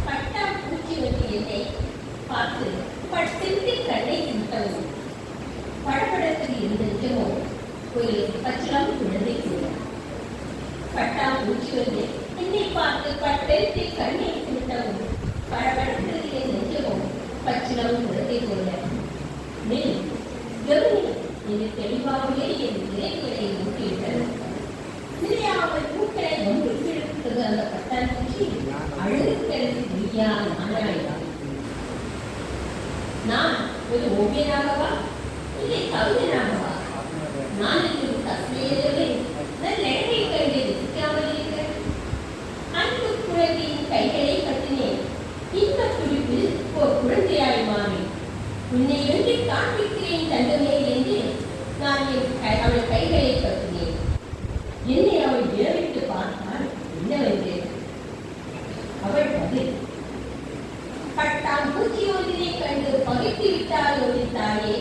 பட்டாம்பூச்சி வந்து என்னை பார்த்து பட்டிருந்த கண்ணை சுட்டவும் படபடத்தில் இருந்தோ ஒரு பச்சிலம் குழந்தை கூட. பட்டாம்பூச்சி வந்து என்னை பார்த்து பட்டிருந்த கண்ணை சுட்டவும் படபடத்தில் இருந்தோ பச்சிலம் குழந்தை கூட. கவனி என்று தெளிவாகவே என் இலைகளை ஊட்டிவிட்டது. அவள் பூக்களை ஒன்று கிழக்குறது அந்த பட்டாம்பூச்சி அழுகிறது நீயா நானாயா? நான் ஒரு ஓவியனாகவா இல்லை கவிஞனாகவா? நான் என்று கசையவே நல்ல எண்ணெய் கண்டு ரசிக்காமல் இருக்கிறேன். அன்பு குழந்தையின் கைகளை கட்டினேன். இந்த துடிப்பில் ஒரு குழந்தையாய் மாறி உன்னை எழுதி காண்பிக்கிறேன் தங்கமே என்று நான் அவள் கைகளை கட்டினேன். என்னை அவள் ஏறிட்டு பார்த்தால் என்னவென்று அவள் பதில், பட்டாம்பூச்சி ஒன்றினை கண்டு பகைத்து விட்டால் ஒழித்தாயே